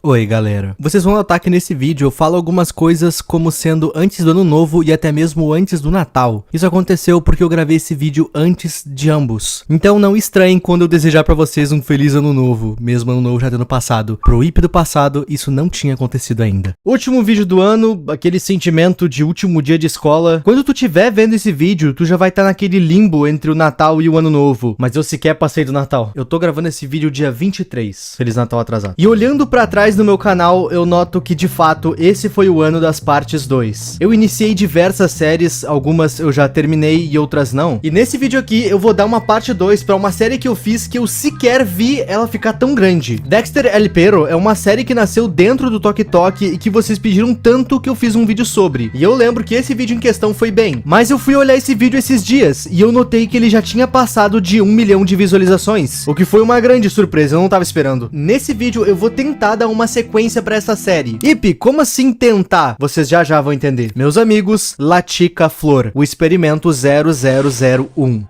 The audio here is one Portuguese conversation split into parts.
Oi galera, vocês vão notar que nesse vídeo eu falo algumas coisas como sendo antes do ano novo e até mesmo antes do Natal. Isso aconteceu porque eu gravei esse vídeo antes de ambos. Então não estranhem quando eu desejar pra vocês um feliz ano novo, mesmo ano novo já tendo passado. Pro IP do passado, isso não tinha acontecido ainda. Último vídeo do ano, aquele sentimento de último dia de escola. Quando tu estiver vendo esse vídeo, tu já vai estar naquele limbo entre o Natal e o ano novo. Mas eu sequer passei do Natal. Eu tô gravando esse vídeo dia 23. Feliz Natal atrasado. E olhando pra trás no meu canal, eu noto que de fato esse foi o ano das partes 2. Eu iniciei diversas séries, algumas eu já terminei e outras não. E nesse vídeo aqui eu vou dar uma parte 2 pra uma série que eu fiz que eu sequer vi ela ficar tão grande. Dexter El Perro é uma série que nasceu dentro do Tok Tok e que vocês pediram tanto que eu fiz um vídeo sobre. E eu lembro que esse vídeo em questão foi bem. Mas eu fui olhar esse vídeo esses dias e eu notei que ele já tinha passado de 1 milhão de visualizações. O que foi uma grande surpresa, eu não tava esperando. Nesse vídeo eu vou tentar dar uma sequência pra essa série. Ipe, como assim tentar? Vocês já vão entender. Meus amigos, Latica Flor, o experimento 0001.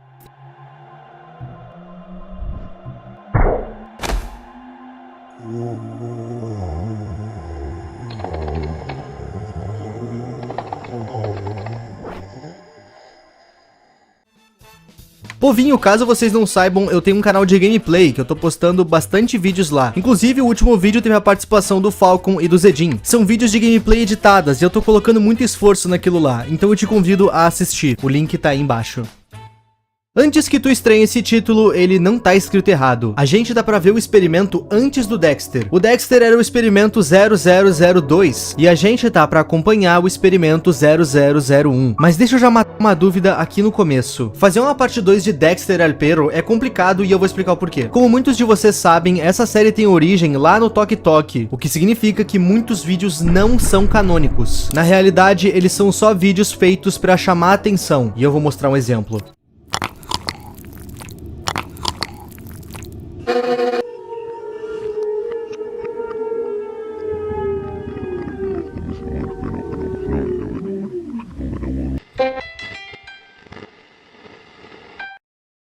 Povinho, caso vocês não saibam, eu tenho um canal de gameplay que eu tô postando bastante vídeos lá. Inclusive, o último vídeo teve a participação do Falcon e do Zedin. São vídeos de gameplay editadas e eu tô colocando muito esforço naquilo lá, então eu te convido a assistir. O link tá aí embaixo. Antes que tu estranhe esse título, ele não tá escrito errado. A gente dá pra ver o experimento antes do Dexter. O Dexter era o experimento 0002 e a gente tá pra acompanhar o experimento 0001. Mas deixa eu já matar uma dúvida aqui no começo. Fazer uma parte 2 de Dexter El Perro é complicado e eu vou explicar o porquê. Como muitos de vocês sabem, essa série tem origem lá no Tok Tok, o que significa que muitos vídeos não são canônicos. Na realidade, eles são só vídeos feitos pra chamar a atenção, e eu vou mostrar um exemplo.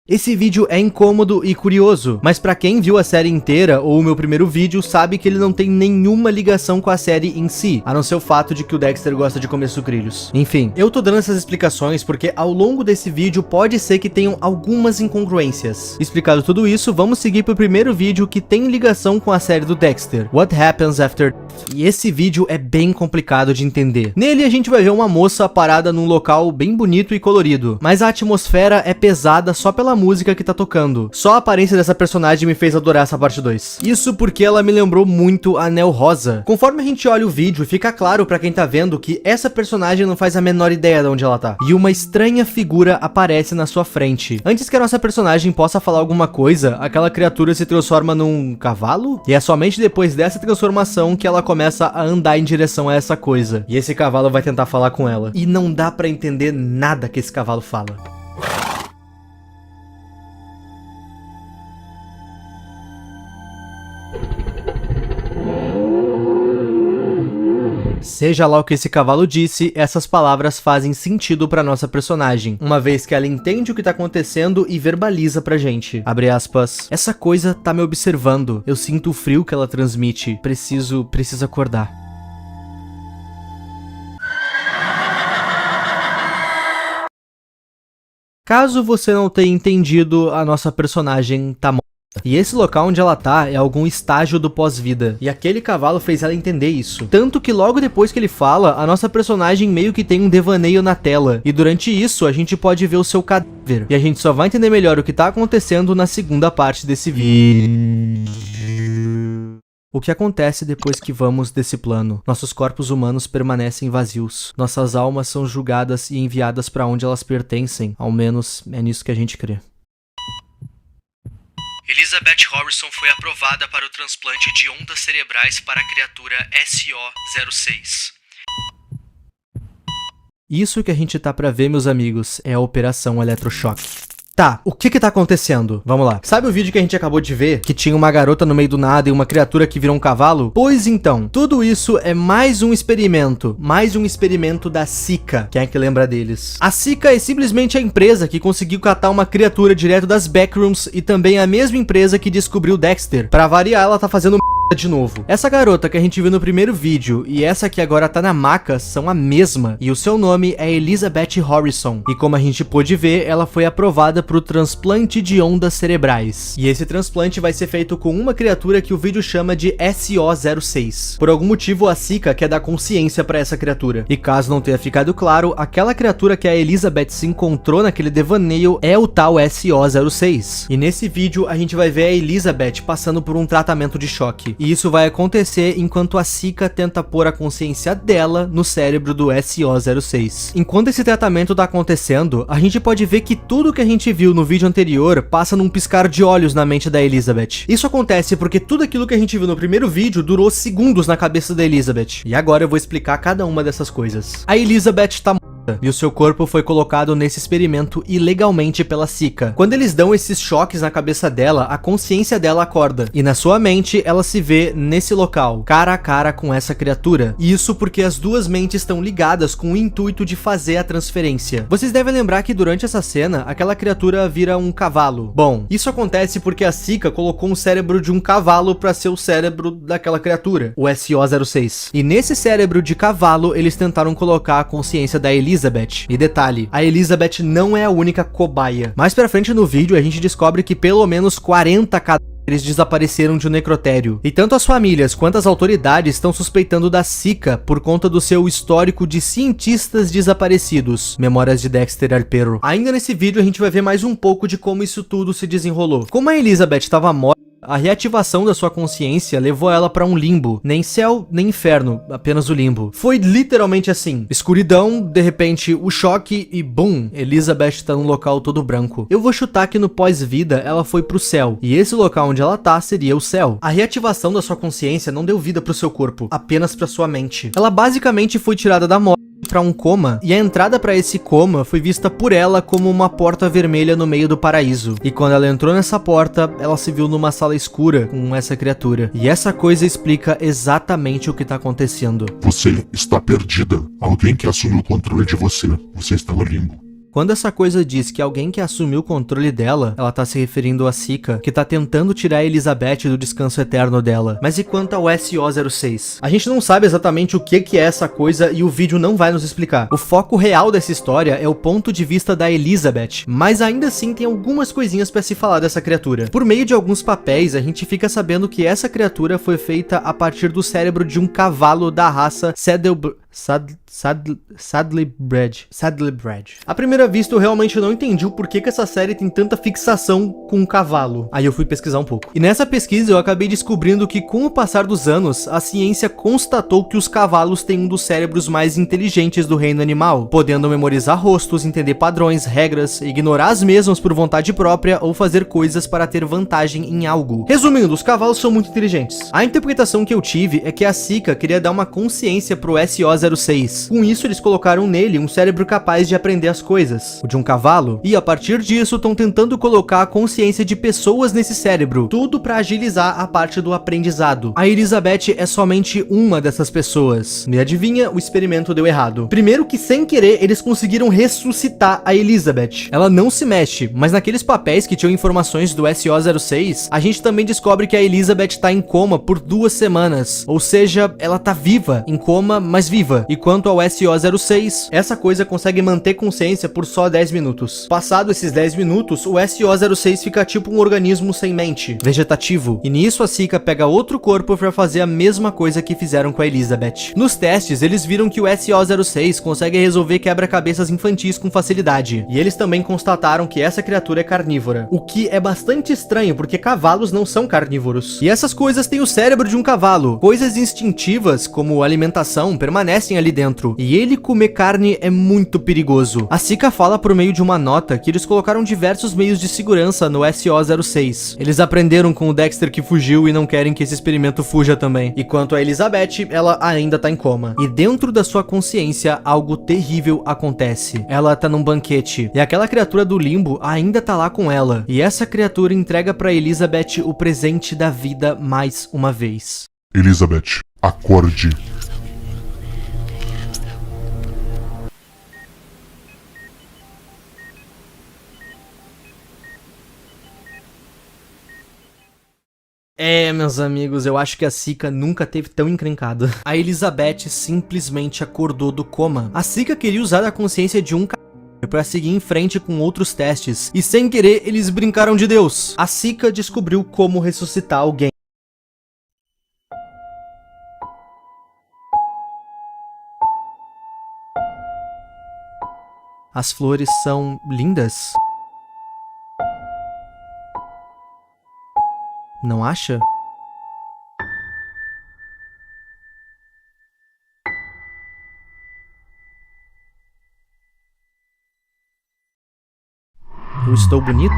Esse vídeo é incômodo e curioso, mas pra quem viu a série inteira ou o meu primeiro vídeo, sabe que ele não tem nenhuma ligação com a série em si, a não ser o fato de que o Dexter gosta de comer sucrilhos. Enfim, eu tô dando essas explicações porque ao longo desse vídeo pode ser que tenham algumas incongruências. Explicado tudo isso, vamos seguir pro primeiro vídeo que tem ligação com a série do Dexter, What Happens After Death. E esse vídeo é bem complicado de entender. Nele a gente vai ver uma moça parada num local bem bonito e colorido, mas a atmosfera é pesada só pela música que tá tocando. Só a aparência dessa personagem me fez adorar essa parte 2. Isso porque ela me lembrou muito a Nell Rosa. Conforme a gente olha o vídeo, fica claro pra quem tá vendo que essa personagem não faz a menor ideia de onde ela tá. E uma estranha figura aparece na sua frente. Antes que a nossa personagem possa falar alguma coisa, aquela criatura se transforma num cavalo? E é somente depois dessa transformação que ela começa a andar em direção a essa coisa. E esse cavalo vai tentar falar com ela. E não dá pra entender nada que esse cavalo fala. Seja lá o que esse cavalo disse, essas palavras fazem sentido pra nossa personagem, uma vez que ela entende o que tá acontecendo e verbaliza pra gente. Abre aspas. Essa coisa tá me observando. Eu sinto o frio que ela transmite. Preciso acordar. Caso você não tenha entendido, a nossa personagem tá morta. E esse local onde ela tá é algum estágio do pós-vida. E aquele cavalo fez ela entender isso. Tanto que logo depois que ele fala, a nossa personagem meio que tem um devaneio na tela. E durante isso, a gente pode ver o seu cadáver. E a gente só vai entender melhor o que tá acontecendo na segunda parte desse vídeo. O que acontece depois que vamos desse plano? Nossos corpos humanos permanecem vazios. Nossas almas são julgadas e enviadas para onde elas pertencem. Ao menos é nisso que a gente crê. Elizabeth Harrison foi aprovada para o transplante de ondas cerebrais para a criatura SO-06. Isso que a gente tá pra ver, meus amigos, é a Operação Eletrochoque. Tá, o que tá acontecendo? Vamos lá. Sabe o vídeo que a gente acabou de ver? Que tinha uma garota no meio do nada e uma criatura que virou um cavalo? Pois então, tudo isso é mais um experimento da Sika. Quem é que lembra deles? A Sika é simplesmente a empresa que conseguiu catar uma criatura direto das Backrooms e também a mesma empresa que descobriu Dexter. Pra variar, ela tá fazendo de novo. Essa garota que a gente viu no primeiro vídeo e essa que agora tá na maca são a mesma, e o seu nome é Elizabeth Harrison, e como a gente pôde ver, ela foi aprovada pro transplante de ondas cerebrais. E esse transplante vai ser feito com uma criatura que o vídeo chama de SO06. Por algum motivo, a Sika quer dar consciência pra essa criatura. E caso não tenha ficado claro, aquela criatura que a Elizabeth se encontrou naquele devaneio é o tal SO06. E nesse vídeo, a gente vai ver a Elizabeth passando por um tratamento de choque. E isso vai acontecer enquanto a Sika tenta pôr a consciência dela no cérebro do SO06. Enquanto esse tratamento tá acontecendo, a gente pode ver que tudo que a gente viu no vídeo anterior passa num piscar de olhos na mente da Elizabeth. Isso acontece porque tudo aquilo que a gente viu no primeiro vídeo durou segundos na cabeça da Elizabeth. E agora eu vou explicar cada uma dessas coisas. A Elizabeth tá e o seu corpo foi colocado nesse experimento ilegalmente pela Sika. Quando eles dão esses choques na cabeça dela, a consciência dela acorda. E na sua mente, ela se vê nesse local, cara a cara com essa criatura. E isso porque as duas mentes estão ligadas com o intuito de fazer a transferência. Vocês devem lembrar que durante essa cena, aquela criatura vira um cavalo. Bom, isso acontece porque a Sika colocou um cérebro de um cavalo para ser o cérebro daquela criatura, o SO06. E nesse cérebro de cavalo, eles tentaram colocar a consciência da Elizabeth. E detalhe, a Elizabeth não é a única cobaia. Mais pra frente no vídeo, a gente descobre que pelo menos 40 cadáveres desapareceram de um necrotério. E tanto as famílias quanto as autoridades estão suspeitando da Sika por conta do seu histórico de cientistas desaparecidos. Memórias de Dexter Alpero. Ainda nesse vídeo, a gente vai ver mais um pouco de como isso tudo se desenrolou. Como a Elizabeth estava morta, a reativação da sua consciência levou ela para um limbo. Nem céu, nem inferno, apenas o limbo. Foi literalmente assim. Escuridão, de repente o choque e bum, Elizabeth tá num local todo branco. Eu vou chutar que no pós-vida ela foi pro céu. E esse local onde ela tá seria o céu. A reativação da sua consciência não deu vida pro seu corpo, apenas pra sua mente. Ela basicamente foi tirada da morte para um coma, e a entrada para esse coma foi vista por ela como uma porta vermelha no meio do paraíso. E quando ela entrou nessa porta, ela se viu numa sala escura com essa criatura. E essa coisa explica exatamente o que tá acontecendo. Você está perdida. Alguém que assumiu o controle de você. Você está no limbo. Quando essa coisa diz que alguém que assumiu o controle dela, ela tá se referindo a Sika, que tá tentando tirar a Elizabeth do descanso eterno dela. Mas e quanto ao SO06? A gente não sabe exatamente o que é essa coisa e o vídeo não vai nos explicar. O foco real dessa história é o ponto de vista da Elizabeth, mas ainda assim tem algumas coisinhas pra se falar dessa criatura. Por meio de alguns papéis, a gente fica sabendo que essa criatura foi feita a partir do cérebro de um cavalo da raça Saddlebred. À primeira vista, eu realmente não entendi o porquê que essa série tem tanta fixação com um cavalo. Aí eu fui pesquisar um pouco. E nessa pesquisa eu acabei descobrindo que com o passar dos anos, a ciência constatou que os cavalos têm um dos cérebros mais inteligentes do reino animal, podendo memorizar rostos, entender padrões, regras, ignorar as mesmas por vontade própria ou fazer coisas para ter vantagem em algo. Resumindo, os cavalos são muito inteligentes. A interpretação que eu tive é que a Sika queria dar uma consciência pro SO06. Com isso, eles colocaram nele um cérebro capaz de aprender as coisas, o de um cavalo, e a partir disso estão tentando colocar a consciência de pessoas nesse cérebro, tudo para agilizar a parte do aprendizado. A Elizabeth é somente uma dessas pessoas. E adivinha, o experimento deu errado. Primeiro que, sem querer, eles conseguiram ressuscitar a Elizabeth. Ela não se mexe, mas naqueles papéis que tinham informações do SO06, a gente também descobre que a Elizabeth tá em coma por 2 semanas, ou seja, ela tá viva, em coma, mas viva. E quanto ao SO06, essa coisa consegue manter consciência por só 10 minutos. Passado esses 10 minutos, o SO06 fica tipo um organismo sem mente, vegetativo. E nisso a Sika pega outro corpo para fazer a mesma coisa que fizeram com a Elizabeth. Nos testes, eles viram que o SO06 consegue resolver quebra-cabeças infantis com facilidade. E eles também constataram que essa criatura é carnívora. O que é bastante estranho, porque cavalos não são carnívoros. E essas coisas têm o cérebro de um cavalo. Coisas instintivas, como alimentação, permanecem ali dentro, e ele comer carne é muito perigoso. A Sika fala por meio de uma nota que eles colocaram diversos meios de segurança no SO06. Eles aprenderam com o Dexter que fugiu e não querem que esse experimento fuja também. E quanto a Elizabeth, ela ainda tá em coma. E dentro da sua consciência, algo terrível acontece. Ela tá num banquete, e aquela criatura do limbo ainda tá lá com ela. E essa criatura entrega pra Elizabeth o presente da vida mais uma vez. Elizabeth, acorde. Meus amigos, eu acho que a Sika nunca teve tão encrencada. A Elizabeth simplesmente acordou do coma. A Sika queria usar a consciência de um para seguir em frente com outros testes, e sem querer eles brincaram de Deus. A Sika descobriu como ressuscitar alguém. As flores são lindas. Não acha? Eu estou bonita?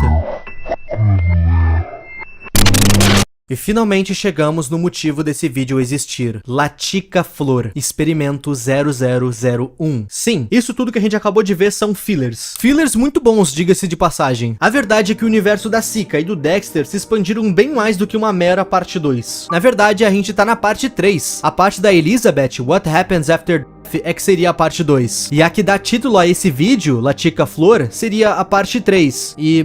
E finalmente chegamos no motivo desse vídeo existir. Latika Flor, experimento 0001. Sim, isso tudo que a gente acabou de ver são fillers. Fillers muito bons, diga-se de passagem. A verdade é que o universo da Sika e do Dexter se expandiram bem mais do que uma mera parte 2. Na verdade, a gente tá na parte 3. A parte da Elizabeth, What Happens After é que seria a parte 2. E a que dá título a esse vídeo, Latika Flor, seria a parte 3. E,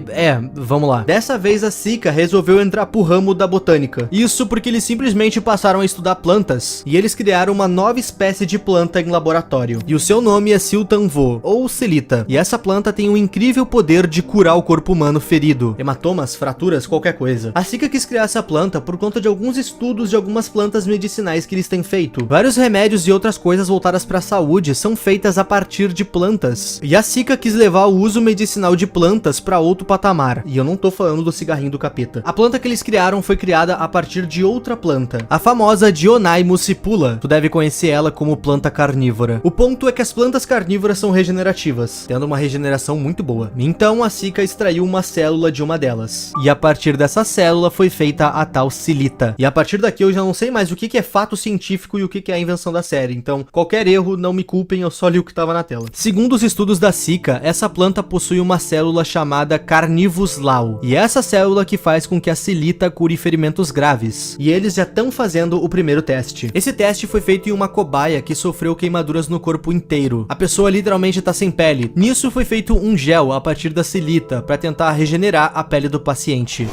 vamos lá. Dessa vez a Sika resolveu entrar pro ramo da botânica. Isso porque eles simplesmente passaram a estudar plantas. E eles criaram uma nova espécie de planta em laboratório. E o seu nome é Siltanvo, ou Selita. E essa planta tem um incrível poder de curar o corpo humano ferido. Hematomas, fraturas, qualquer coisa. A Sika quis criar essa planta por conta de alguns estudos de algumas plantas medicinais que eles têm feito. Vários remédios e outras coisas voltadas para a saúde são feitas a partir de plantas. E a Sika quis levar o uso medicinal de plantas para outro patamar. E eu não tô falando do cigarrinho do capeta. A planta que eles criaram foi criada a partir de outra planta, a famosa Dionai muscipula. Tu deve conhecer ela como planta carnívora. O ponto é que as plantas carnívoras são regenerativas, tendo uma regeneração muito boa. Então a Sika extraiu uma célula de uma delas. E a partir dessa célula foi feita a tal Selita. E a partir daqui eu já não sei mais o que é fato científico e o que é a invenção da série. Então qualquer erro, não me culpem, eu só li o que estava na tela. Segundo os estudos da Sika, essa planta possui uma célula chamada Carnivus lau. E é essa célula que faz com que a Selita cure ferimentos graves. E eles já estão fazendo o primeiro teste. Esse teste foi feito em uma cobaia que sofreu queimaduras no corpo inteiro. A pessoa literalmente tá sem pele. Nisso foi feito um gel a partir da Selita para tentar regenerar a pele do paciente.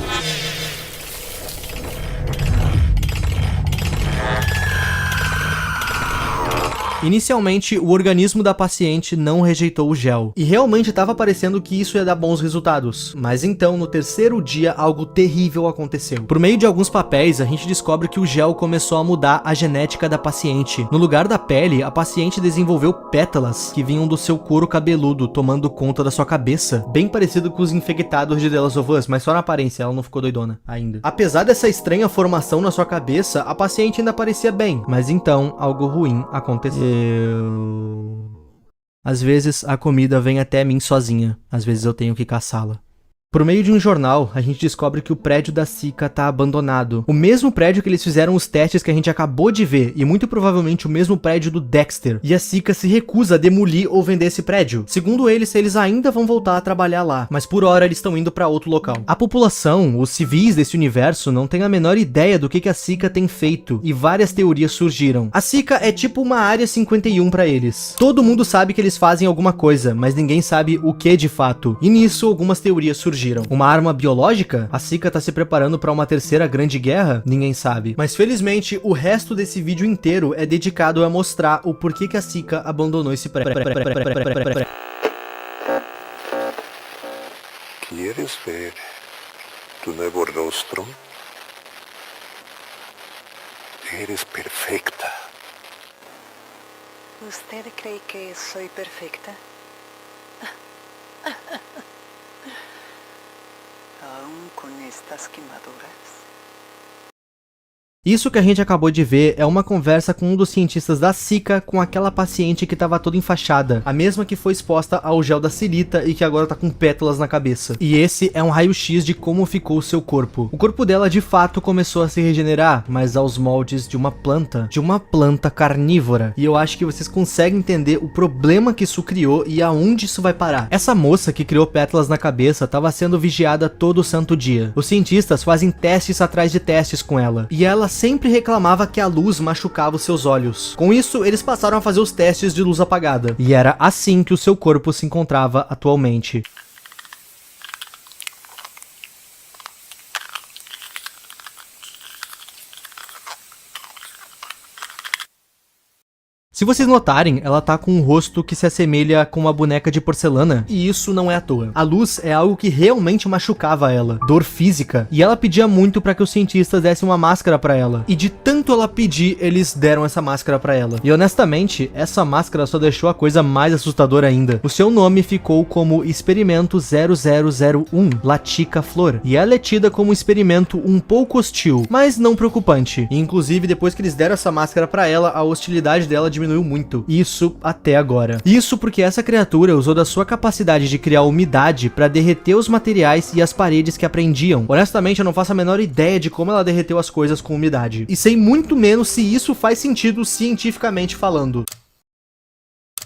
Inicialmente, o organismo da paciente não rejeitou o gel, e realmente estava parecendo que isso ia dar bons resultados. Mas então, no terceiro dia, algo terrível aconteceu. Por meio de alguns papéis, a gente descobre que o gel começou a mudar a genética da paciente. No lugar da pele, a paciente desenvolveu pétalas que vinham do seu couro cabeludo, tomando conta da sua cabeça. Bem parecido com os infectados de The Last of Us, mas só na aparência, ela não ficou doidona ainda. Apesar dessa estranha formação na sua cabeça, a paciente ainda parecia bem. Mas então, algo ruim aconteceu. Às vezes a comida vem até mim sozinha, às vezes eu tenho que caçá-la. Por meio de um jornal, a gente descobre que o prédio da Sika tá abandonado. O mesmo prédio que eles fizeram os testes que a gente acabou de ver, e muito provavelmente o mesmo prédio do Dexter. E a Sika se recusa a demolir ou vender esse prédio. Segundo eles ainda vão voltar a trabalhar lá, mas por hora eles estão indo pra outro local. A população, os civis desse universo, não tem a menor ideia do que a Sika tem feito, e várias teorias surgiram. A Sika é tipo uma área 51 pra eles. Todo mundo sabe que eles fazem alguma coisa, mas ninguém sabe o que de fato. E nisso, algumas teorias surgiram. Uma arma biológica? A Sika tá se preparando para uma terceira grande guerra? Ninguém sabe. Mas felizmente, o resto desse vídeo inteiro é dedicado a mostrar o porquê que a Sika abandonou esse prédio. ¿Quieres ver tu nuevo rostro? Eres perfecta. ¿Usted cree que soy perfecta? Aún con estas quemaduras. Isso que a gente acabou de ver é uma conversa com um dos cientistas da Sika com aquela paciente que estava toda enfaixada, a mesma que foi exposta ao gel da Selita e que agora tá com pétalas na cabeça. E esse é um raio-x de como ficou o seu corpo. O corpo dela de fato começou a se regenerar, mas aos moldes de uma planta carnívora. E eu acho que vocês conseguem entender o problema que isso criou e aonde isso vai parar. Essa moça que criou pétalas na cabeça estava sendo vigiada todo santo dia. Os cientistas fazem testes atrás de testes com ela, e ela sempre reclamava que a luz machucava os seus olhos. Com isso, eles passaram a fazer os testes de luz apagada. E era assim que o seu corpo se encontrava atualmente. Se vocês notarem, ela tá com um rosto que se assemelha com uma boneca de porcelana, e isso não é à toa. A luz é algo que realmente machucava ela, dor física, e ela pedia muito para que os cientistas dessem uma máscara para ela. E de tanto ela pedir, eles deram essa máscara para ela. E honestamente, essa máscara só deixou a coisa mais assustadora ainda. O seu nome ficou como Experimento 0001, Latika Flor, e ela é tida como um experimento um pouco hostil, mas não preocupante. E, inclusive, depois que eles deram essa máscara para ela, a hostilidade dela diminuiu muito. Isso até agora. Isso porque essa criatura usou da sua capacidade de criar umidade para derreter os materiais e as paredes que a prendiam. Honestamente, eu não faço a menor ideia de como ela derreteu as coisas com umidade. E sei muito menos se isso faz sentido cientificamente falando.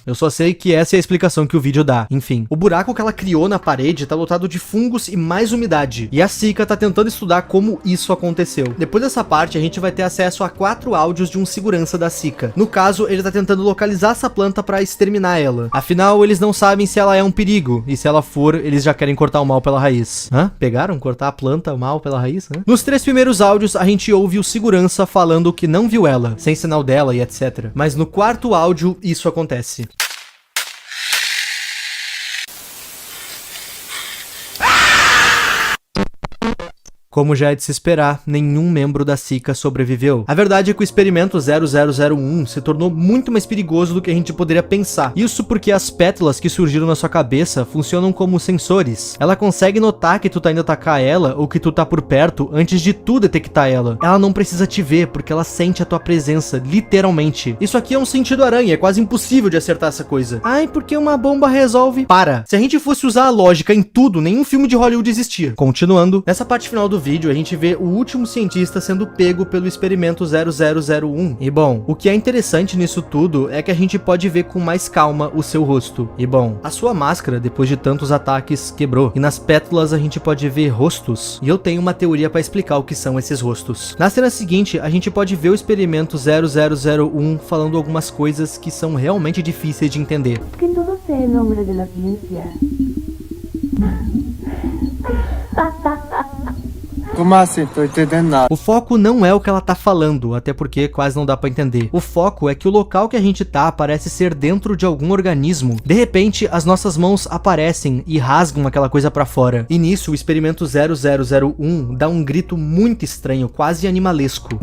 Eu só sei que essa é a explicação que o vídeo dá. Enfim, o buraco que ela criou na parede tá lotado de fungos e mais umidade. E a Sika tá tentando estudar como isso aconteceu. Depois dessa parte, a gente vai ter acesso a 4 áudios de um segurança da Sika. No caso, ele tá tentando localizar essa planta pra exterminar ela. Afinal, eles não sabem se ela é um perigo. E se ela for, eles já querem cortar o mal pela raiz. Hã? Pegaram? Cortar a planta, o mal pela raiz? Hã? Nos 3 primeiros áudios, a gente ouve o segurança falando que não viu ela, sem sinal dela e etc. Mas no 4º áudio, isso acontece. Como já é de se esperar, nenhum membro da Sika sobreviveu. A verdade é que o experimento 0001 se tornou muito mais perigoso do que a gente poderia pensar. Isso porque as pétalas que surgiram na sua cabeça funcionam como sensores. Ela consegue notar que tu tá indo atacar ela ou que tu tá por perto antes de tu detectar ela. Ela não precisa te ver porque ela sente a tua presença, literalmente. Isso aqui é um sentido aranha, é quase impossível de acertar essa coisa. Ai, porque uma bomba resolve... Para! Se a gente fosse usar a lógica em tudo, nenhum filme de Hollywood existia. Continuando, nessa parte final do vídeo, a gente vê o último cientista sendo pego pelo experimento 0001. E bom, o que é interessante nisso tudo é que a gente pode ver com mais calma o seu rosto. E bom, a sua máscara, depois de tantos ataques, quebrou. E nas pétalas a gente pode ver rostos. E eu tenho uma teoria para explicar o que são esses rostos. Na cena seguinte, a gente pode ver o experimento 0001 falando algumas coisas que são realmente difíceis de entender. Que todo sea en nombre de la ciencia. Como assim? Tô entendendo nada. O foco não é o que ela tá falando, até porque quase não dá pra entender. O foco é que o local que a gente tá parece ser dentro de algum organismo. De repente, as nossas mãos aparecem e rasgam aquela coisa pra fora. E nisso, o experimento 0001 dá um grito muito estranho, quase animalesco.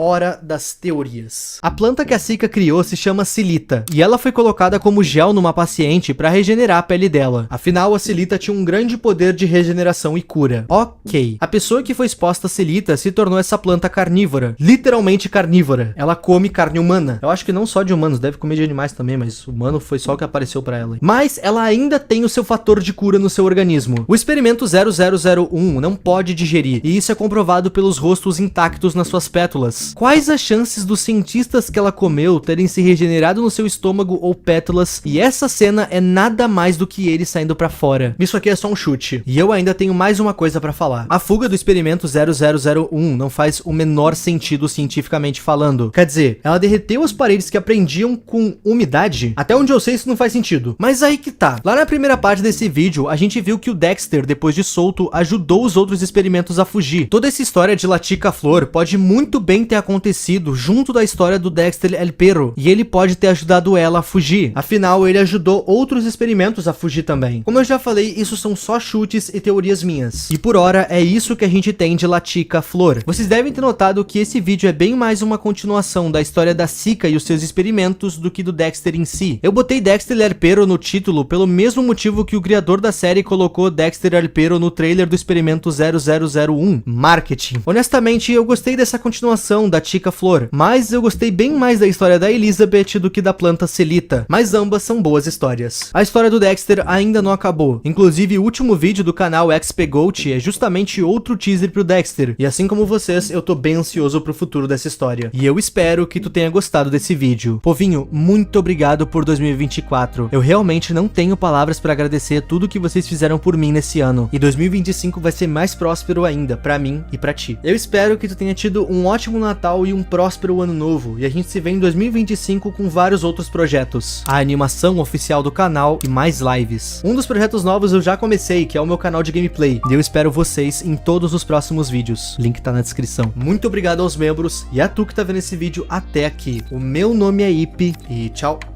Hora das teorias. A planta que a Sika criou se chama Silita, e ela foi colocada como gel numa paciente para regenerar a pele dela. Afinal, a Silita tinha um grande poder de regeneração e cura. Ok. A pessoa que foi exposta a Silita se tornou essa planta carnívora. Literalmente carnívora. Ela come carne humana. Eu acho que não só de humanos, deve comer de animais também, mas humano foi só o que apareceu para ela. Mas ela ainda tem o seu fator de cura no seu organismo. O experimento 0001 não pode digerir, e isso é comprovado pelos rostos intactos nas suas pétalas. Quais as chances dos cientistas que ela comeu terem se regenerado no seu estômago ou pétalas? E essa cena é nada mais do que ele saindo pra fora. Isso aqui é só um chute. E eu ainda tenho mais uma coisa pra falar. A fuga do experimento 0001 não faz o menor sentido cientificamente falando. Quer dizer, ela derreteu as paredes que a prendiam com umidade? Até onde eu sei isso não faz sentido. Mas aí que tá. Lá na primeira parte desse vídeo, a gente viu que o Dexter, depois de solto, ajudou os outros experimentos a fugir. Toda essa história de Latika Flor pode muito bem ter acontecido junto da história do Dexter El Perro, e ele pode ter ajudado ela a fugir. Afinal, ele ajudou outros experimentos a fugir também. Como eu já falei, isso são só chutes e teorias minhas. E por hora, é isso que a gente tem de Latika Flor. Vocês devem ter notado que esse vídeo é bem mais uma continuação da história da Sika e os seus experimentos do que do Dexter em si. Eu botei Dexter El Perro no título pelo mesmo motivo que o criador da série colocou Dexter El Perro no trailer do experimento 0001, marketing. Honestamente, eu gostei dessa continuação da Latika Flor, mas eu gostei bem mais da história da Elizabeth do que da planta Silita, mas ambas são boas histórias. A história do Dexter ainda não acabou, inclusive o último vídeo do canal XP Goat é justamente outro teaser pro Dexter, e assim como vocês, eu tô bem ansioso pro futuro dessa história, e eu espero que tu tenha gostado desse vídeo. Povinho, muito obrigado por 2024, eu realmente não tenho palavras pra agradecer tudo que vocês fizeram por mim nesse ano, e 2025 vai ser mais próspero ainda, pra mim e pra ti. Eu espero que tu tenha tido um ótimo Natal Natal e um próspero Ano Novo, e a gente se vê em 2025 com vários outros projetos, a animação oficial do canal e mais lives. Um dos projetos novos eu já comecei, que é o meu canal de gameplay, e eu espero vocês em todos os próximos vídeos. Link tá na descrição. Muito obrigado aos membros e a tu que tá vendo esse vídeo até aqui. O meu nome é Ipe e tchau!